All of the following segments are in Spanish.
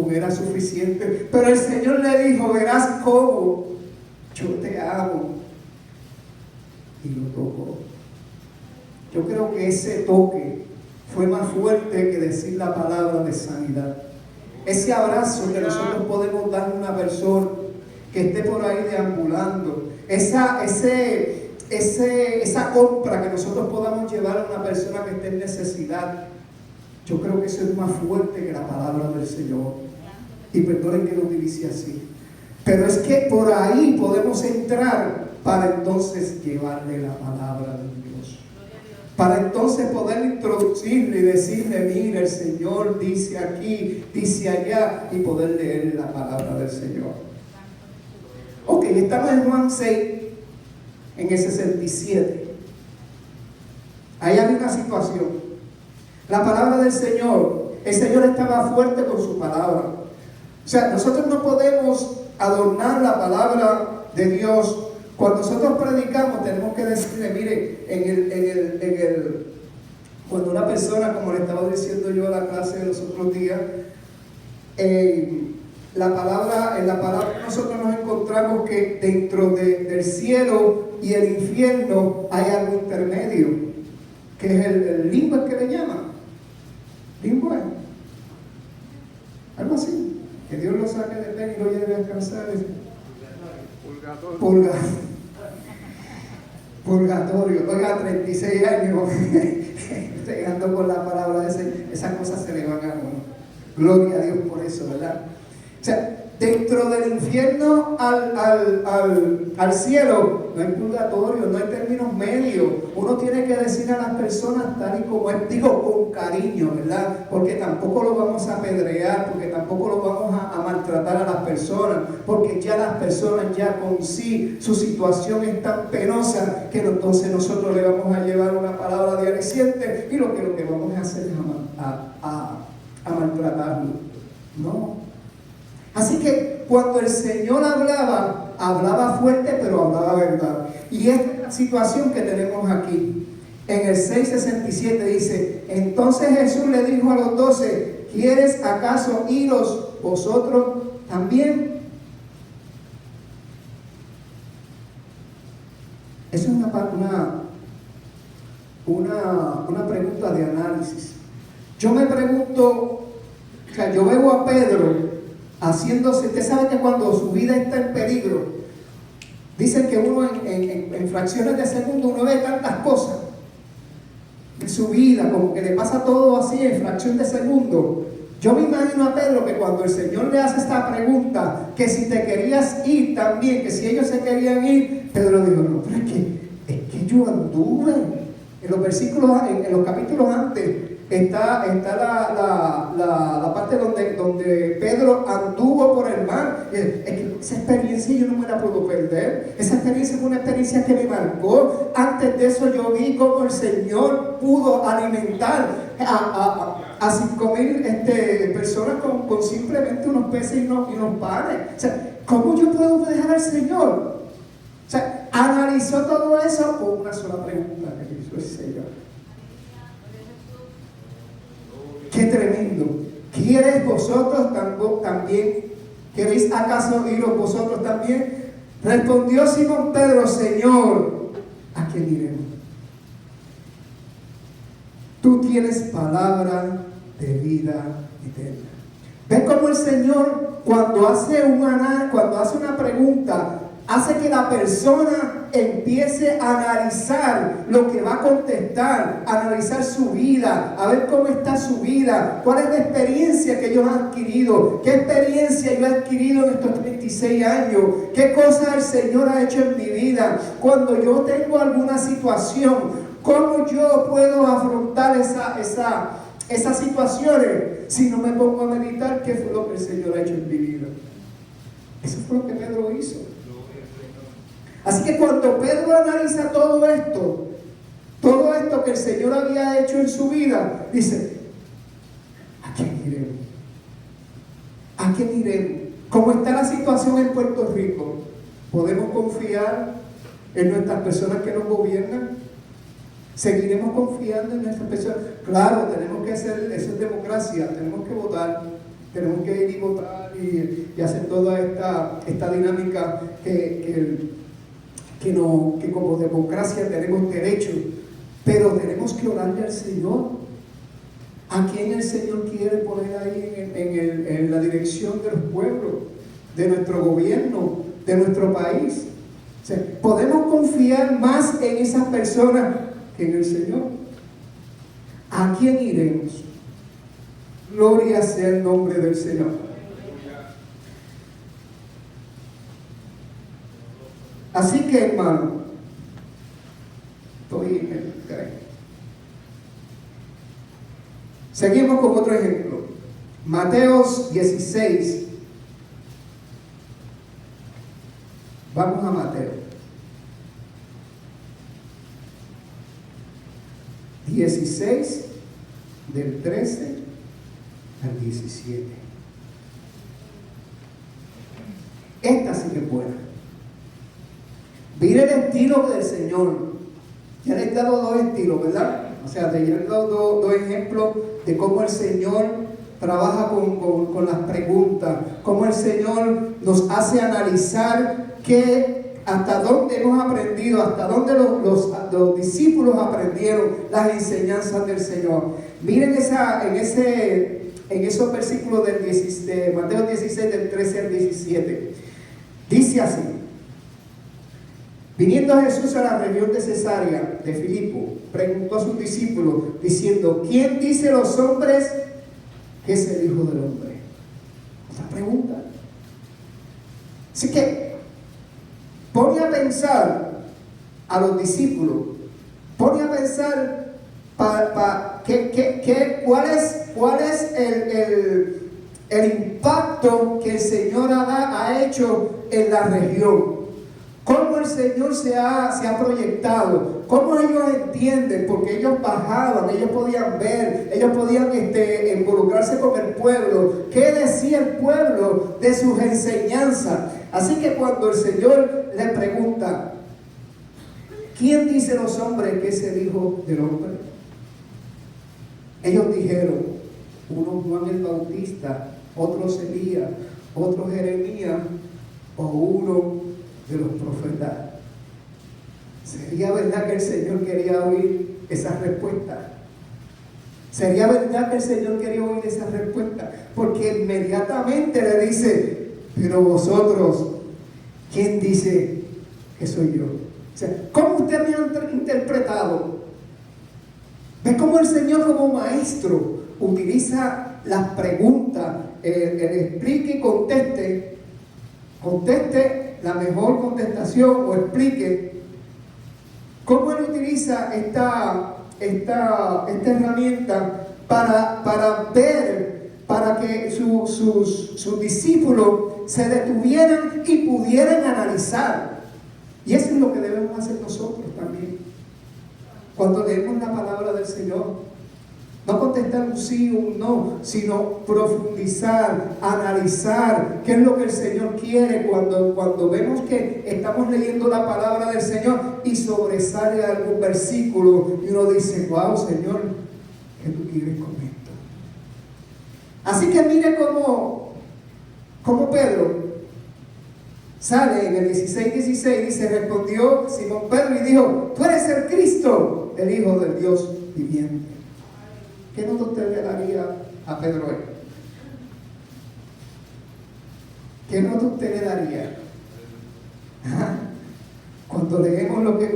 con era suficiente. Pero el Señor le dijo, verás cómo yo te amo. Y lo tocó. Yo creo que ese toque fue más fuerte que decir la palabra de sanidad. Ese abrazo que nosotros podemos dar a una persona que esté por ahí deambulando, esa compra que nosotros podamos llevar a una persona que esté en necesidad, yo creo que eso es más fuerte que la palabra del Señor. Y perdonen que lo utilice así, pero es que por ahí podemos entrar para entonces llevarle la palabra de Dios, para entonces poder introducirle y decirle, mira, el Señor dice aquí, dice allá, y poder leer la palabra del Señor. Ok, estamos en Juan 6, en el 67. Ahí hay una situación. La palabra del Señor, el Señor estaba fuerte con su palabra. O sea, nosotros no podemos adornar la palabra de Dios. Cuando nosotros predicamos, tenemos que decirle, mire, cuando una persona, como le estaba diciendo yo a la clase de los otros días, en la palabra nosotros nos encontramos que dentro del cielo y el infierno hay algo intermedio, que es el limbo, que le llaman. Limbo es algo así, que Dios lo saque de pena y lo lleve a descansar. Purgatorio. Oiga, 36 años pegando con la palabra de esas cosas se le van a uno. Gloria a Dios por eso, ¿verdad? O sea, dentro del infierno al cielo no hay purgatorio, no hay términos medios. Uno tiene que decir a las personas tal y como es, digo con cariño, ¿verdad? Porque tampoco lo vamos a apedrear, porque tampoco lo vamos a maltratar a las personas, porque ya las personas ya con sí, su situación es tan penosa que entonces nosotros le vamos a llevar una palabra de aliciente y lo que vamos a hacer es a maltratarlo. No. Así que cuando el Señor hablaba fuerte, pero hablaba verdad. Y esta es la situación que tenemos aquí. En el 6:67 dice, entonces Jesús le dijo a los 12, ¿quieres acaso iros vosotros también? Esa es una pregunta de análisis. Yo me pregunto, o sea, yo veo a Pedro haciéndose, usted sabe que cuando su vida está en peligro, dicen que uno en fracciones de segundo uno ve tantas cosas en su vida, como que le pasa todo así en fracción de segundo. Yo me imagino a Pedro que cuando el Señor le hace esta pregunta, que si te querías ir también, que si ellos se querían ir, Pedro dijo, no, pero es que yo anduve. En los versículos, en los capítulos antes, está la parte donde Pedro anduvo por el mar. Es que esa experiencia yo no me la puedo perder. Esa experiencia fue una experiencia que me marcó. Antes de eso yo vi cómo el Señor pudo alimentar a 5,000 personas con simplemente unos peces y unos panes. O sea, ¿cómo yo puedo dejar al Señor? O sea, analizó todo eso con una sola pregunta que hizo el Señor. ¡Qué tremendo! ¿Quieres vosotros también? ¿Queréis acaso iros vosotros también? Respondió Simón Pedro, Señor, ¿a quién iremos? Tú tienes palabra de vida eterna. ¿Ves cómo el Señor cuando hace una pregunta, hace que la persona empiece a analizar lo que va a contestar, a analizar su vida, a ver cómo está su vida, cuál es la experiencia que ellos han adquirido, qué experiencia yo he adquirido en estos 36 años, qué cosas el Señor ha hecho en mi vida, cuando yo tengo alguna situación, cómo yo puedo afrontar esas situaciones si no me pongo a meditar qué fue lo que el Señor ha hecho en mi vida. Eso fue lo que Pedro hizo. Así que cuando Pedro analiza todo esto que el Señor había hecho en su vida, dice, ¿a quién iremos? ¿A quién iremos? ¿Cómo está la situación en Puerto Rico? ¿Podemos confiar en nuestras personas que nos gobiernan? ¿Seguiremos confiando en nuestras personas? Claro, tenemos que hacer, eso es democracia, tenemos que votar. tenemos que ir y votar y hacer toda esta dinámica que como democracia tenemos derecho, pero tenemos que orarle al Señor. ¿A quién el Señor quiere poner ahí en la dirección de los pueblos, de nuestro gobierno, de nuestro país? O sea, podemos confiar más en esas personas que en el Señor. ¿A quién iremos? Gloria sea el nombre del Señor. Así que, hermano, estoy en el 3. Seguimos con otro ejemplo. Mateos 16. Vamos a Mateo 16, del 13 al 17. Esta sí que es buena. Mire el estilo del Señor. Ya le he dado dos estilos, ¿verdad? O sea, te he dado dos ejemplos de cómo el Señor trabaja con las preguntas, cómo el Señor nos hace analizar hasta dónde hemos aprendido, hasta dónde los discípulos aprendieron las enseñanzas del Señor. Miren en esos versículos de Mateo 16, del 13 al 17. Dice así: viniendo Jesús a la región de Cesarea de Filipo, preguntó a sus discípulos, diciendo: ¿quién dice los hombres que es el Hijo del Hombre? Otra pregunta. Así que pone a pensar a los discípulos, pone a pensar cuál es el impacto que el Señor ha hecho en la región. Cómo el Señor se ha proyectado, cómo ellos entienden, porque ellos bajaban, ellos podían ver, ellos podían involucrarse con el pueblo. ¿Qué decía el pueblo de sus enseñanzas? Así que cuando el Señor le pregunta: ¿quién dice los hombres que es el Hijo del Hombre? Ellos dijeron: uno Juan el Bautista, otros Elías, otros Jeremías, o uno de los profetas. ¿Sería verdad que el Señor quería oír esa respuesta? ¿Sería verdad que el Señor quería oír esa respuesta? Porque inmediatamente le dice: pero vosotros, ¿quién dice que soy yo? O sea, ¿cómo usted me ha interpretado? ¿Ve cómo el Señor, como maestro, utiliza las preguntas, el explique y conteste la mejor contestación, o explique cómo él utiliza esta herramienta para ver, para que sus discípulos se detuvieran y pudieran analizar. Y eso es lo que debemos hacer nosotros también cuando leemos la palabra del Señor. No contestar un sí o un no, sino profundizar, analizar qué es lo que el Señor quiere cuando vemos que estamos leyendo la palabra del Señor y sobresale algún versículo y uno dice: wow, Señor, ¿qué tú quieres con esto? Así que mire cómo Pedro sale en el 16:16, dice: respondió Simón Pedro y dijo: tú eres el Cristo, el Hijo del Dios viviente. ¿Qué nota usted le daría a Pedro? ¿Qué nota usted le daría? Cuando leemos lo que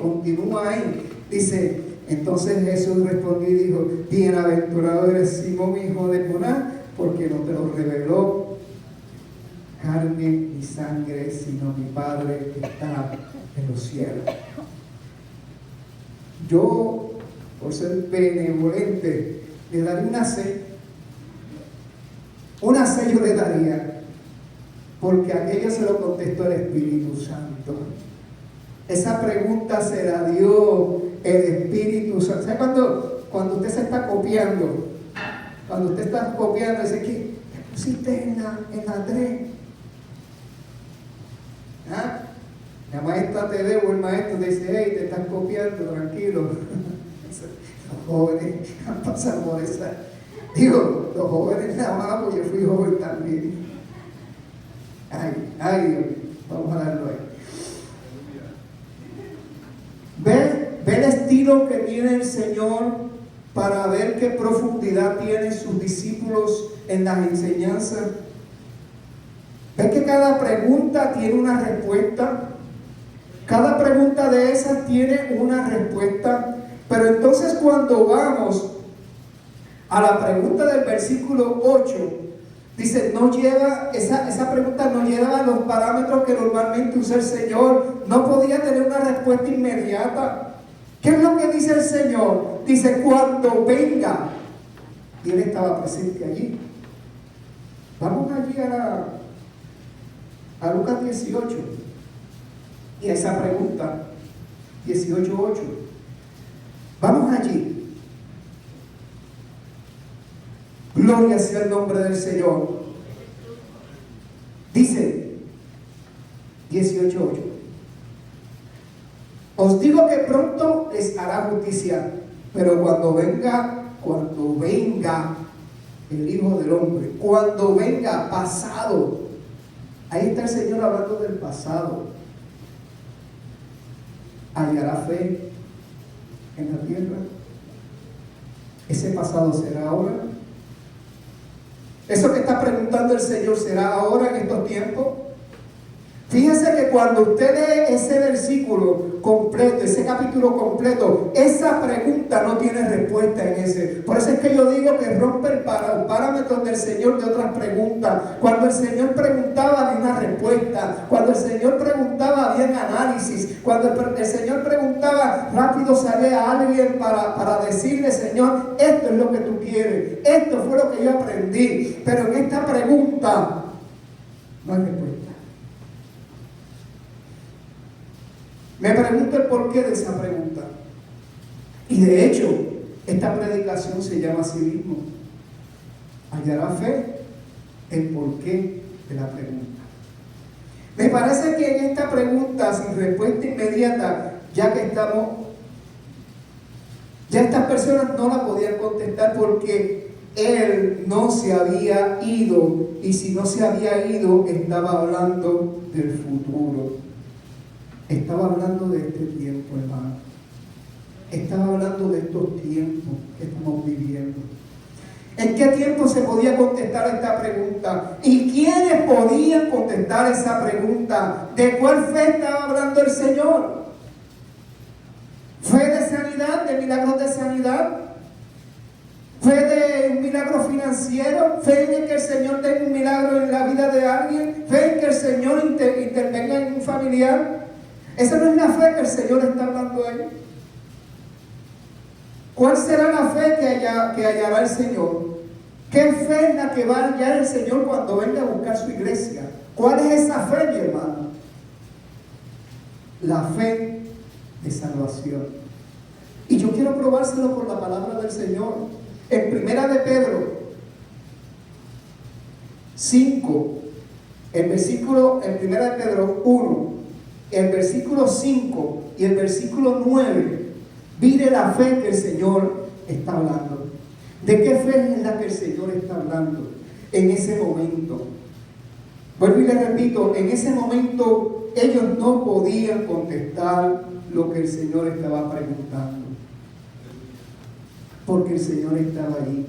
continúa ahí, dice: entonces Jesús respondió y dijo: bienaventurado eres Simón, hijo de Jonás, porque no te lo reveló carne ni sangre, sino mi Padre que está en los cielos. Yo, por ser benevolente, le daría una C. Una C yo le daría, porque aquello se lo contestó el Espíritu Santo. Esa pregunta se la dio el Espíritu Santo. ¿Sabe cuando usted se está copiando? Cuando usted está copiando, dice: ¿qué pusiste en la 3? ¿Ah? La maestra te ve, o el maestro te dice: hey, te estás copiando, tranquilo. Los jóvenes han pasado por esa. Digo, los jóvenes nada más, porque yo fui joven también. Ay, Dios mío, vamos a darlo ahí. Ve el estilo que tiene el Señor para ver qué profundidad tienen sus discípulos en las enseñanzas. Ve que cada pregunta tiene una respuesta. Cada pregunta de esas tiene una respuesta. Pero entonces cuando vamos a la pregunta del versículo 8, dice, no lleva, esa pregunta no lleva los parámetros que normalmente usa el Señor. No podía tener una respuesta inmediata. ¿Qué es lo que dice el Señor? Dice, cuando venga. Y Él estaba presente allí. Vamos allí a Lucas 18. Y a esa pregunta, 18:8. Vamos allí. Gloria sea el nombre del Señor. Dice 18:8. Os digo que pronto les hará justicia, pero cuando venga el Hijo del Hombre, cuando venga pasado, ahí está el Señor hablando del pasado, hallará fe en la tierra. Ese pasado será ahora. Eso que está preguntando el Señor, ¿será ahora en estos tiempos? Fíjense que cuando usted lee ese versículo completo, ese capítulo completo, esa pregunta no tiene respuesta en ese. Por eso es que yo digo que rompe el parámetro del Señor de otras preguntas. Cuando el Señor preguntaba había una respuesta. Cuando el Señor preguntaba había un análisis. Cuando el Señor preguntaba, rápido salía alguien para decirle, Señor, esto es lo que tú quieres. Esto fue lo que yo aprendí. Pero en esta pregunta no hay respuesta. Me pregunto el porqué de esa pregunta. Y de hecho, esta predicación se llama así mismo. Hallará fe el porqué de la pregunta. Me parece que en esta pregunta, sin respuesta inmediata, ya estas personas no la podían contestar porque Él no se había ido. Y si no se había ido, estaba hablando del futuro. Estaba hablando de este tiempo, hermano. Estaba hablando de estos tiempos que estamos viviendo. ¿En qué tiempo se podía contestar esta pregunta? ¿Y quiénes podían contestar esa pregunta? ¿De cuál fe estaba hablando el Señor? ¿Fe de sanidad, de milagros de sanidad? ¿Fe de un milagro financiero? ¿Fe en que el Señor tenga un milagro en la vida de alguien? ¿Fe en que el Señor intervenga en un familiar? Esa no es la fe que el Señor está hablando ahí. ¿Cuál será la fe que hallará el Señor? ¿Qué fe es la que va a hallar el Señor cuando venga a buscar su iglesia? ¿Cuál es esa fe, mi hermano? La fe de salvación. Y yo quiero probárselo por la palabra del Señor. En Primera de Pedro 5, en Primera de Pedro 1, el versículo 5 y el versículo 9, mire la fe que el Señor está hablando. ¿De qué fe es la que el Señor está hablando en ese momento? Vuelvo y le repito, en ese momento ellos no podían contestar lo que el Señor estaba preguntando, porque el Señor estaba allí.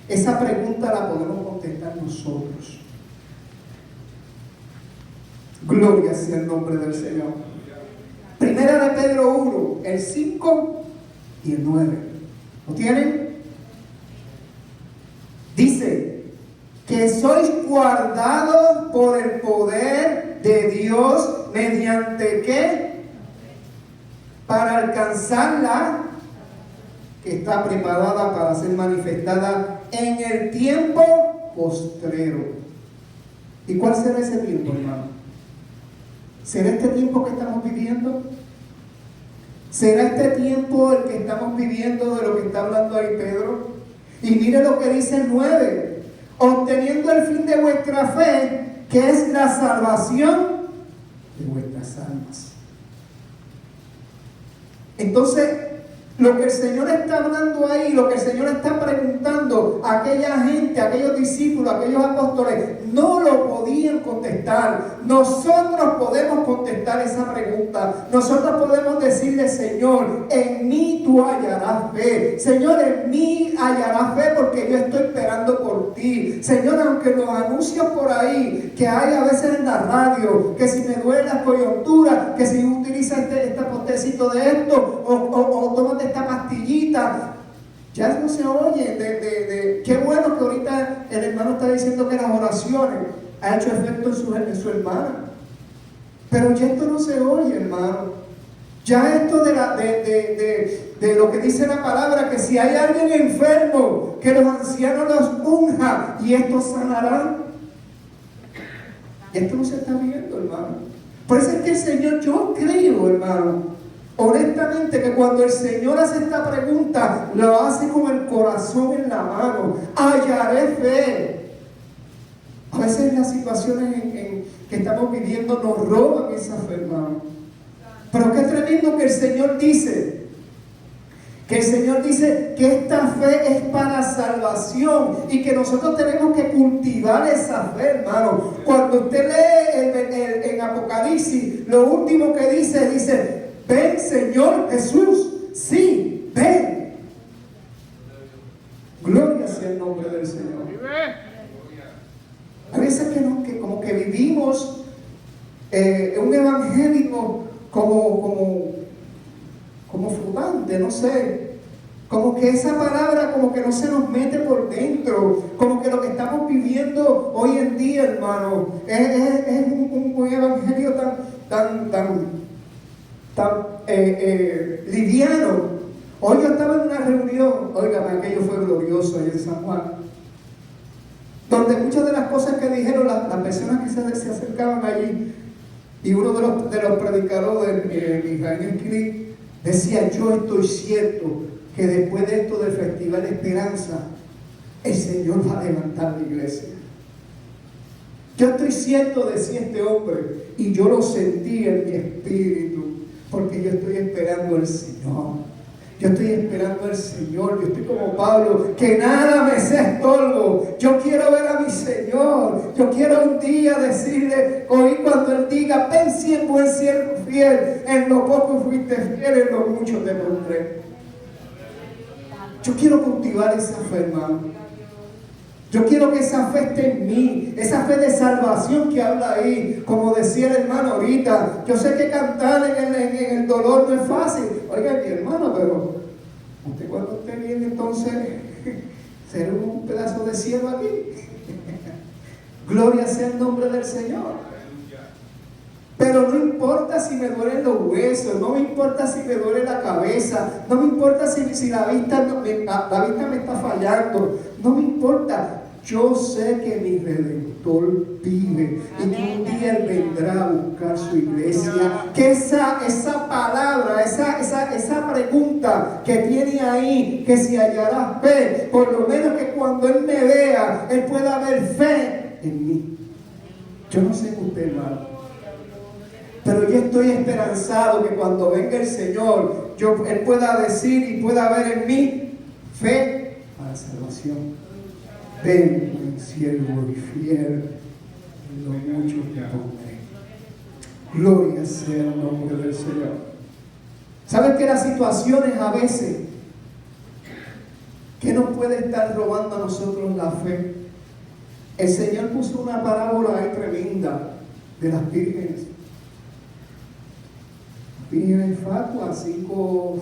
Esa pregunta la podemos contestar nosotros. Gloria sea el nombre del Señor. Primera de Pedro 1, el 5 y el 9. ¿Lo tienen? Dice que sois guardados por el poder de Dios mediante ¿qué? Para alcanzar la que está preparada para ser manifestada en el tiempo postrero. ¿Y cuál será ese tiempo, hermano? ¿Será este tiempo que estamos viviendo? ¿Será este tiempo el que estamos viviendo de lo que está hablando ahí Pedro? Y mire lo que dice el 9. Obteniendo el fin de vuestra fe, que es la salvación de vuestras almas. Entonces, Lo que el Señor está hablando ahí, lo que el Señor está preguntando a aquella gente, a aquellos discípulos, a aquellos apóstoles, no lo podían contestar. Nosotros podemos contestar esa pregunta. Nosotros podemos decirle: Señor, en mí tú hallarás fe. Señor, en mí hallarás fe porque yo estoy esperando por ti. Señor, aunque nos anuncias por ahí, que hay a veces en la radio, que si me duele la coyuntura, que si utiliza este postecito de esto, o tómate esta pastillita, ya no se oye. Qué bueno que ahorita el hermano está diciendo que las oraciones ha hecho efecto en su hermana, pero ya esto no se oye, hermano. Ya esto de lo que dice la palabra, que si hay alguien enfermo, que los ancianos los unja y estos sanarán. Y esto no se está viendo, hermano. Por eso es que el Señor, yo creo, hermano, honestamente, que cuando el Señor hace esta pregunta, lo hace con el corazón en la mano. Hallaré fe. A veces las situaciones que estamos viviendo nos roban esa fe, hermano. Pero qué tremendo que el Señor dice, que esta fe es para salvación y que nosotros tenemos que cultivar esa fe, hermano. Cuando usted lee en Apocalipsis, lo último que dice, ven, Señor Jesús, sí, ven. Gloria sea el nombre del Señor. A veces que como que vivimos un evangelio como flotante, no sé, como que esa palabra como que no se nos mete por dentro, como que lo que estamos viviendo hoy en día, hermano, es un evangelio tan liviano. Hoy yo estaba en una reunión, oigan, aquello fue glorioso ahí en San Juan, donde muchas de las cosas que dijeron las personas que se acercaban allí, y uno de los predicadores, Israel Esquilín, decía: yo estoy cierto que después de esto del Festival de Esperanza, el Señor va a levantar la iglesia. Yo estoy cierto, decía este hombre, y yo lo sentí en mi espíritu, porque yo estoy esperando al Señor. Yo estoy esperando al Señor. Yo estoy como Pablo, que nada me sea estorbo. Yo quiero ver a mi Señor. Yo quiero un día decirle, oír cuando Él diga: ven, buen siervo fiel, en lo poco fuiste fiel, en lo mucho te pondré. Yo quiero cultivar esa fe, hermano. Yo quiero que esa fe esté en mí, esa fe de salvación que habla ahí, como decía el hermano ahorita. Yo sé que cantar en el dolor no es fácil. Oiga, mi hermano, pero usted cuando usted viene, entonces será un pedazo de cielo aquí. Gloria sea el nombre del Señor. Pero no importa si me duelen los huesos, no me importa si me duele la cabeza, no me importa si la vista me está fallando, no me importa. Yo sé que mi Redentor vive y que un día Él vendrá a buscar su iglesia. Que esa palabra, esa pregunta que tiene ahí, que si hallará fe, por lo menos que cuando Él me vea, Él pueda haber fe en mí. Yo no sé usted, hermano, pero yo estoy esperanzado que cuando venga el Señor, Él pueda decir y pueda ver en mí fe para salvación. Ven, buen siervo y fiel, en lo mucho te pondré. Gloria sea el nombre del Señor. ¿Saben que las situaciones a veces que nos puede estar robando a nosotros la fe? El Señor puso una parábola ahí tremenda de las vírgenes. Vírgenes fatuas, cinco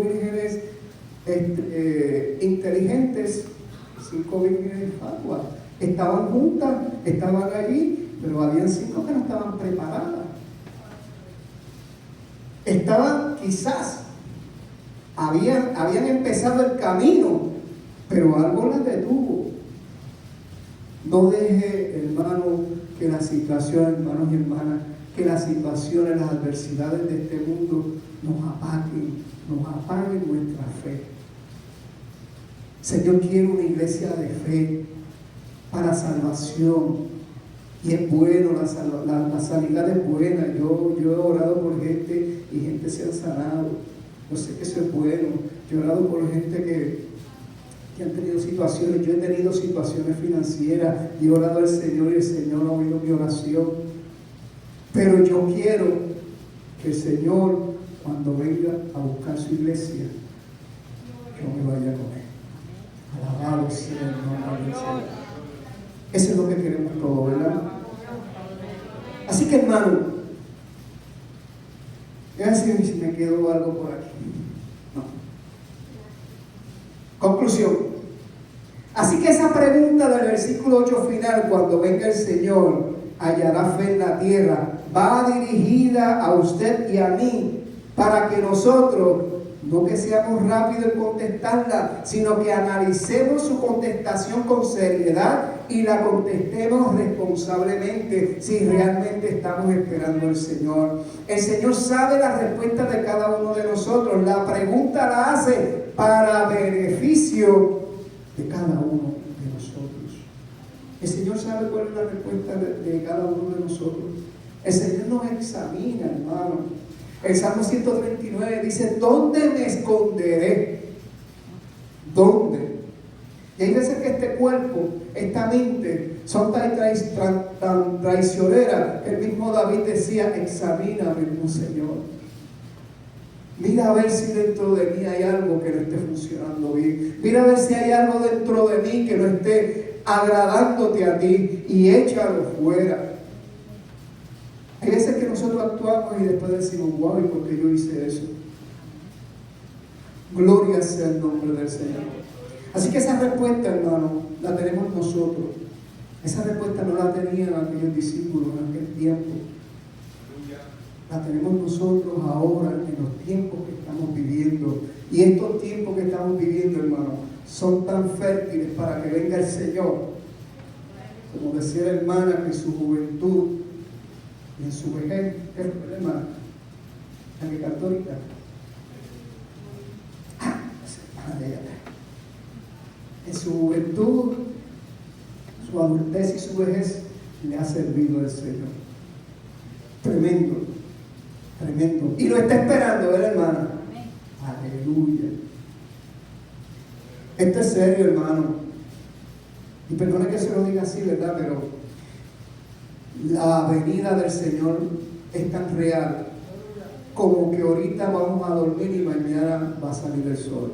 vírgenes inteligentes, 5 vírgenes fatuas. Estaban juntas, estaban allí, pero habían 5 que no estaban preparadas. Estaban quizás, habían empezado el camino, pero algo las detuvo. No deje, hermano, que la situación, hermanos y hermanas, que las situaciones, las adversidades de este mundo nos apaguen nuestra fe. Señor quiere una iglesia de fe para salvación. Y es bueno, la sanidad es buena. Yo he orado por gente y gente se ha sanado. Yo sé que eso es bueno. Yo he orado por gente que han tenido situaciones. Yo he tenido situaciones financieras y he orado al Señor y el Señor ha oído mi oración. Pero yo quiero que el Señor, cuando venga a buscar su iglesia, yo me vaya con Él. Alabado sea el nombre del Señor. Eso es lo que queremos todos, ¿verdad? Así que, hermano, voy a decir si me quedó algo por aquí. No. Conclusión. Así que esa pregunta del versículo 8 final, cuando venga el Señor, hallará fe en la tierra, va dirigida a usted y a mí, para que nosotros, no que seamos rápidos en contestarla, sino que analicemos su contestación con seriedad y la contestemos responsablemente si realmente estamos esperando al Señor. El Señor sabe la respuesta de cada uno de nosotros. La pregunta la hace para beneficio de cada uno de nosotros. El Señor sabe cuál es la respuesta de cada uno de nosotros. El Señor nos examina, hermano. El Salmo 139 dice: ¿dónde me esconderé? ¿Dónde? Y hay veces que este cuerpo, esta mente, son tan traicioneras que el mismo David decía: examíname, oh Señor. Mira a ver si dentro de mí hay algo que no esté funcionando bien. Mira a ver si hay algo dentro de mí que no esté agradándote a ti y échalo fuera. Hay veces que nosotros actuamos y después decimos: wow, ¿y por qué yo hice eso? Gloria sea el nombre del Señor. Así que esa respuesta, hermano, la tenemos nosotros. Esa respuesta no la tenían aquellos discípulos en aquel tiempo. La tenemos nosotros ahora, en los tiempos que estamos viviendo. Y estos tiempos que estamos viviendo, hermano, son tan fértiles para que venga el Señor. Como decía la hermana, que en su juventud y en su vejez, ¿qué fue la hermana? La que cantó ahorita. En su juventud, su adultez y su vejez le ha servido el Señor. Tremendo, tremendo. Y lo está esperando, ¿verdad, hermana? Aleluya. Esto es serio, hermano. Y perdone que se lo diga así, ¿verdad? Pero la venida del Señor es tan real como que ahorita vamos a dormir y mañana va a salir el sol.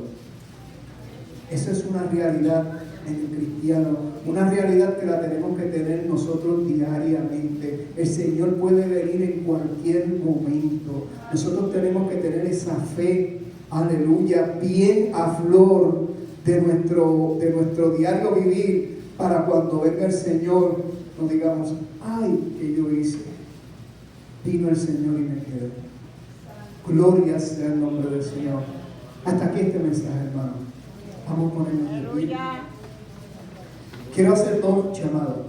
Esa es una realidad en el cristiano, una realidad que la tenemos que tener nosotros diariamente. El Señor puede venir en cualquier momento. Nosotros tenemos que tener esa fe, aleluya, bien a flor de nuestro diario vivir, para cuando venga el Señor no digamos: ay, ¿qué yo hice? Vino el Señor y me quedé. Gloria sea el nombre del Señor. Hasta aquí este mensaje, hermano. Vamos a ponernos de pie. Quiero hacer dos llamados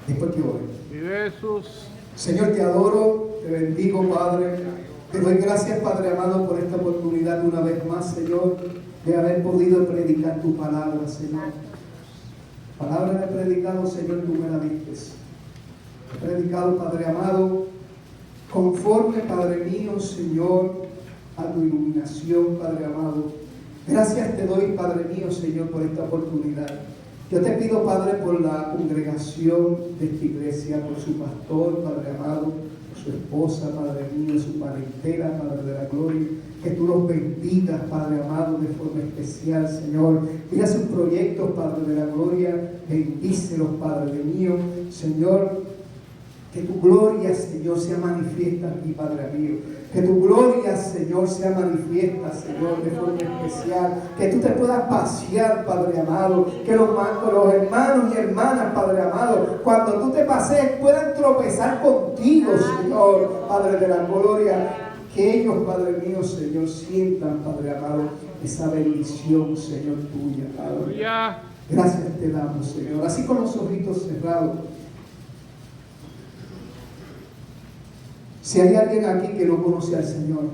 después que ore. Vive Jesús. Señor, te adoro, te bendigo, Padre. Te doy gracias, Padre amado, por esta oportunidad una vez más, Señor, de haber podido predicar tu palabra, Señor. Palabra que he predicado, Señor, tú me la diste. He predicado, Padre amado, conforme, Padre mío, Señor, a tu iluminación, Padre amado. Gracias te doy, Padre mío, Señor, por esta oportunidad. Yo te pido, Padre, por la congregación de esta iglesia, por su pastor, Padre amado, por su esposa, Padre mío, su parentela, Padre de la gloria, que tú los bendigas, Padre amado, de forma especial, Señor. Mira sus proyectos, Padre de la gloria, bendícelos, Padre mío, Señor. Que tu gloria, Señor, sea manifiesta aquí, Padre mío. Que tu gloria, Señor, sea manifiesta, Señor, de forma especial. Que tú te puedas pasear, Padre amado. Que los hermanos y hermanas, Padre amado, cuando tú te pasees, puedan tropezar contigo, Señor, Padre de la gloria. Que ellos, Padre mío, Señor, sientan, Padre amado, esa bendición, Señor, tuya, Padre. Gracias te damos, Señor. Así con los ojitos cerrados. Si hay alguien aquí que no conoce al Señor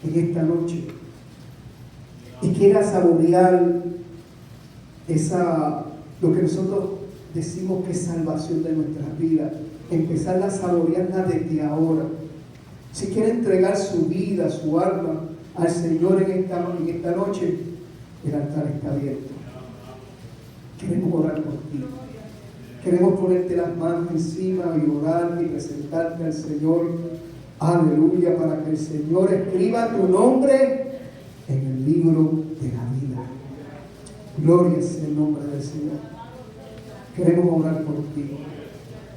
en esta noche y quiera saborear lo que nosotros decimos que es salvación de nuestras vidas, empezar a saborearla desde ahora. Si quiere entregar su vida, su alma al Señor en esta noche, el altar está abierto. Queremos orar por ti. Queremos ponerte las manos encima y orar y presentarte al Señor. Aleluya, para que el Señor escriba tu nombre en el libro de la vida. Gloria sea el nombre del Señor. Queremos orar por ti.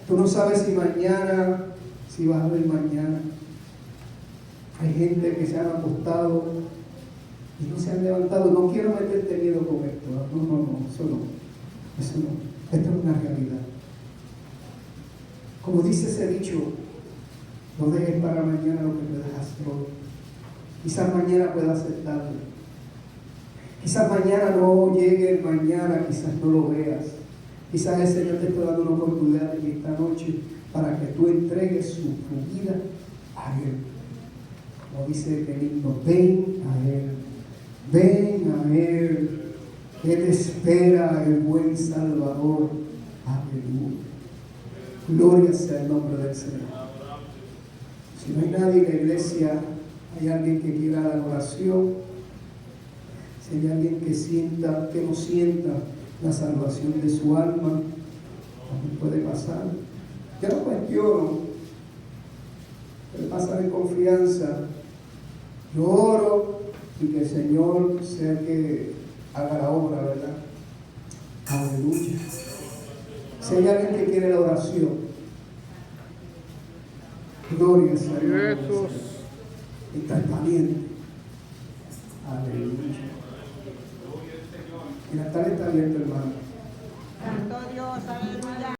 Tú no sabes si mañana, si vas a ver mañana. Hay gente que se han acostado y no se han levantado. No quiero meterte miedo con esto. No, eso no. Eso no. Esto es una realidad. Como dice ese dicho, no dejes para mañana lo que puedas hacer hoy. Quizás mañana pueda ser tarde. Quizás mañana no llegue el mañana, quizás no lo veas. Quizás el Señor te está dando una oportunidad en esta noche para que tú entregues tu vida a Él. Como dice el himno, ven a Él. Ven a Él. Él espera, el buen Salvador. Aleluya. Gloria sea el nombre del Señor. Si no hay nadie en la iglesia, hay alguien que quiera la oración. Si hay alguien que no sienta la salvación de su alma, también puede pasar. Yo no cuestiono, puede pasar en confianza. Yo oro y que el Señor sea el que haga la obra, ¿verdad? Aleluya. Si hay alguien que quiere la oración, gloria sea a Dios. Está valiente. Aleluya. El altar está abierto, hermano. Santo Dios, aleluya.